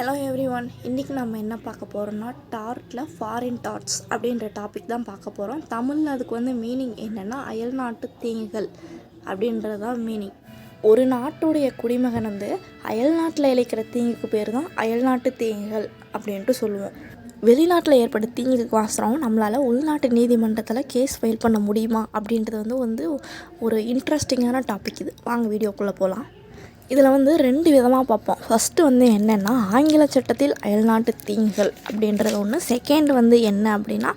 Hello every one, இன்றைக்கி நம்ம என்ன பார்க்க போகிறோம்னா டார்ட்டில் ஃபாரின் டாட்ஸ் அப்படின்ற டாபிக் தான் பார்க்க போகிறோம். தமிழில் அதுக்கு மீனிங் என்னென்னா அயல்நாட்டு தீங்குகள் அப்படின்றது தான் மீனிங். ஒரு நாட்டுடைய குடிமகன் அயல்நாட்டில் இழைக்கிற தீங்குக்கு பேர் தான் அயல்நாட்டு தீங்குகள் அப்படின்ட்டு சொல்லுவோம். வெளிநாட்டில் ஏற்பட்ட தீங்குக்கு வாசரம் நம்மளால் உள்நாட்டு நீதிமன்றத்தில் கேஸ் ஃபைல் பண்ண முடியுமா அப்படின்றது ஒரு இன்ட்ரெஸ்டிங்கான டாபிக். இது வாங்க வீடியோக்குள்ளே போகலாம். இதில் ரெண்டு விதமாக பார்ப்போம். ஃபஸ்ட்டு என்னென்னா ஆங்கில சட்டத்தில் அயல்நாட்டு தீங்குகள் அப்படின்றது ஒன்று. செகண்ட் என்ன அப்படின்னா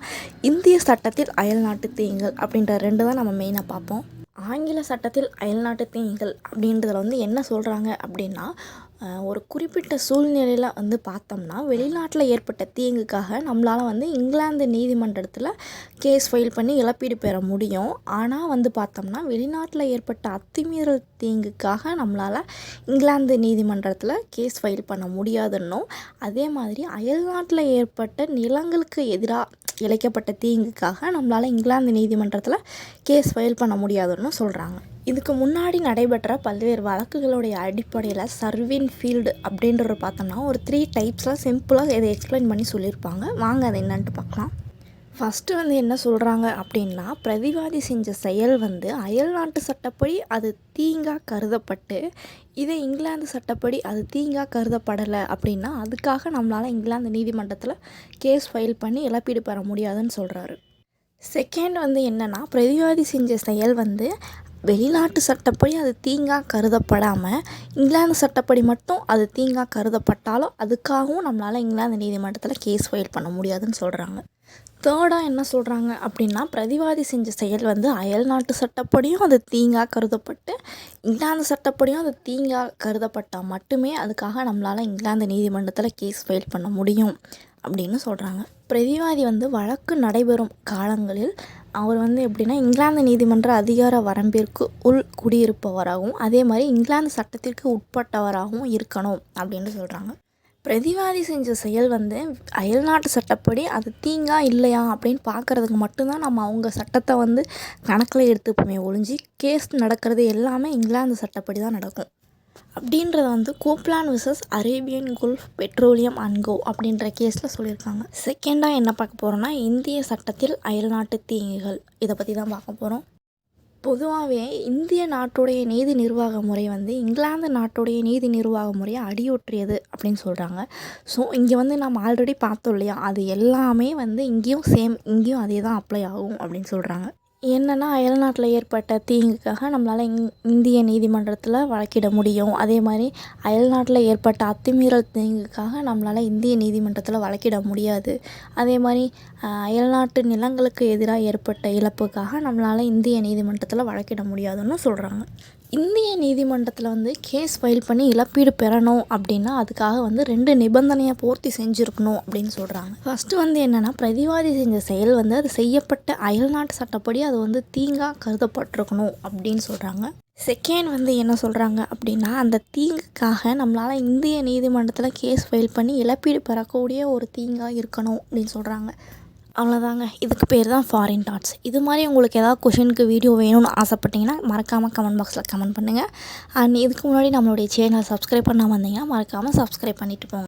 இந்திய சட்டத்தில் அயல்நாட்டு தீங்குகள் அப்படின்ற ரெண்டு தான் நம்ம மெயினாக பார்ப்போம். ஆங்கில சட்டத்தில் அயல்நாட்டு தீங்குகள் அப்படின்றதில் என்ன சொல்கிறாங்க அப்படின்னா, ஒரு குறிப்பிட்ட சூழ்நிலையில் பார்த்தோம்னா வெளிநாட்டில் ஏற்பட்ட தீங்குக்காக நம்மளால் இங்கிலாந்து நீதிமன்றத்தில் கேஸ் ஃபைல் பண்ணி இழப்பீடு பெற முடியும். ஆனால் பார்த்தோம்னா வெளிநாட்டில் ஏற்பட்ட அத்துமீறல் தீங்குக்காக நம்மளால் இங்கிலாந்து நீதிமன்றத்தில் கேஸ் ஃபைல் பண்ண முடியாதுன்னும், அதே மாதிரி அயல்நாட்டில் ஏற்பட்ட நிலங்களுக்கு எதிராக இழைக்கப்பட்ட தீங்குக்காக நம்மளால் இங்கிலாந்து நீதிமன்றத்தில் கேஸ் ஃபைல் பண்ண முடியாதுன்னு சொல்கிறாங்க. இதுக்கு முன்னாடி நடைபெற்ற பல்வேறு வழக்குகளுடைய அடிப்படையில் சர்வின் ஃபீல்டு அப்படின்றத பார்த்தோம்னா ஒரு 3 டைப்ஸில் சிம்பிளாக இதை எக்ஸ்பிளைன் பண்ணி சொல்லியிருப்பாங்க. வாங்க அதை என்னன்ட்டு பார்க்கலாம். ஃபஸ்ட்டு என்ன சொல்கிறாங்க அப்படின்னா, பிரதிவாதி செஞ்ச செயல் அயல்நாட்டு சட்டப்படி அது தீங்காக கருதப்பட்டு, இதே இங்கிலாந்து சட்டப்படி அது தீங்காக கருதப்படலை அப்படின்னா அதுக்காக நம்மளால் இங்கிலாந்து நீதிமன்றத்தில் கேஸ் ஃபைல் பண்ணி இழப்பீடு பெற முடியாதுன்னு சொல்கிறாரு. செகண்ட் என்னென்னா, பிரதிவாதி செஞ்ச செயல் வெளிநாட்டு சட்டப்படி அது தீங்காக கருதப்படாமல் இங்கிலாந்து சட்டப்படி மட்டும் அது தீங்காக கருதப்பட்டாலும் அதுக்காகவும் நம்மளால் இங்கிலாந்து நீதிமன்றத்தில் கேஸ் ஃபைல் பண்ண முடியாதுன்னு சொல்கிறாங்க. தேர்டாக என்ன சொல்கிறாங்க அப்படின்னா, பிரதிவாதி செஞ்ச செயல் அயல்நாட்டு சட்டப்படியும் அது தீங்காக கருதப்பட்டு இங்கிலாந்து சட்டப்படியும் அது தீங்காக கருதப்பட்டால் மட்டுமே அதுக்காக நம்மளால் இங்கிலாந்து நீதிமன்றத்தில் கேஸ் ஃபைல் பண்ண முடியும் அப்படின்னு சொல்கிறாங்க. பிரதிவாதி வழக்கு நடைபெறும் காலங்களில் அவர் எப்படின்னா இங்கிலாந்து நீதிமன்ற அதிகார வரம்பிற்கு உள் குடியிருப்பவராகவும் அதே மாதிரி இங்கிலாந்து சட்டத்திற்கு உட்பட்டவராகவும் இருக்கணும் அப்படின்னு சொல்கிறாங்க. பிரதிவாதி செஞ்ச செயல் அயல்நாட்டு சட்டப்படி அது தீங்கா இல்லையா அப்படின்னு பார்க்குறதுக்கு மட்டும்தான் நம்ம அவங்க சட்டத்தை கணக்கில் எடுத்துப்போமே ஒழிஞ்சு கேஸ் நடக்கிறது எல்லாமே இங்கிலாந்து சட்டப்படி தான் நடக்கும். அப்படின்றத Copeland versus Arabian Gulf Petroleum and co அப்படின்ற கேஸில் சொல்லியிருக்காங்க. செகண்டாக என்ன பார்க்க போகிறோன்னா இந்திய சட்டத்தில் அயல்நாட்டு தீங்குகள், இதை பற்றி தான் பார்க்க போகிறோம். பொதுவாகவே இந்திய நாட்டுடைய நீதி நிர்வாக முறை இங்கிலாந்து நாட்டுடைய நீதி நிர்வாக முறையை அடியொற்றியது அப்படின்னு சொல்கிறாங்க. ஸோ இங்கே நம்ம ஆல்ரெடி பார்த்தோம் இல்லையா, அது எல்லாமே இங்கேயும் சேம், இங்கேயும் அதே தான் அப்ளை ஆகும் அப்படின்னு சொல்கிறாங்க. என்னென்னா அயல்நாட்டில் ஏற்பட்ட தீங்குக்காக நம்மளால் இந்திய நீதிமன்றத்தில் வழக்கிட முடியும். அதே மாதிரி அயல்நாட்டில் ஏற்பட்ட அத்துமீறல் தீங்குக்காக நம்மளால் இந்திய நீதிமன்றத்தில் வழக்கிட முடியாது. அதே மாதிரி அயல்நாட்டு நிலங்களுக்கு எதிராக ஏற்பட்ட இழப்புக்காக நம்மளால் இந்திய நீதிமன்றத்தில் வழக்கிட முடியாதுன்னு சொல்கிறாங்க. இந்திய நீதிமன்றத்தில் கேஸ் ஃபைல் பண்ணி இழப்பீடு பெறணும் அப்படின்னா அதுக்காக 2 நிபந்தனையை பூர்த்தி செஞ்சுருக்கணும் அப்படின்னு சொல்கிறாங்க. ஃபஸ்ட்டு என்னென்னா பிரதிவாதி செஞ்ச செயல் அது செய்யப்பட்ட அயல்நாட்டு சட்டப்படி அது தீங்காக கருதப்பட்டிருக்கணும் அப்படின்னு சொல்கிறாங்க. செகண்ட் என்ன சொல்கிறாங்க அப்படின்னா அந்த தீங்குக்காக நம்மளால் இந்திய நீதிமன்றத்தில் கேஸ் ஃபைல் பண்ணி இழப்பீடு பெறக்கூடிய ஒரு தீங்காக இருக்கணும் அப்படின்னு சொல்கிறாங்க. அவ்வளோதாங்க, இதுக்கு பேர் தான் ஃபாரின் டாட்ஸ். இது மாதிரி உங்களுக்கு ஏதாவது கொஷினுக்கு வீடியோ வேணும்னு ஆசைப்பட்டீங்கன்னா மறக்காமல் கமெண்ட் பாக்ஸில் கமெண்ட் பண்ணுங்கள். அண்ட் இதுக்கு முன்னாடி நம்மளுடைய சேனல் சப்ஸ்கிரைப் பண்ணாமல் வந்தீங்கன்னா மறக்காமல் சப்ஸ்கிரைப் பண்ணிவிட்டு போங்க.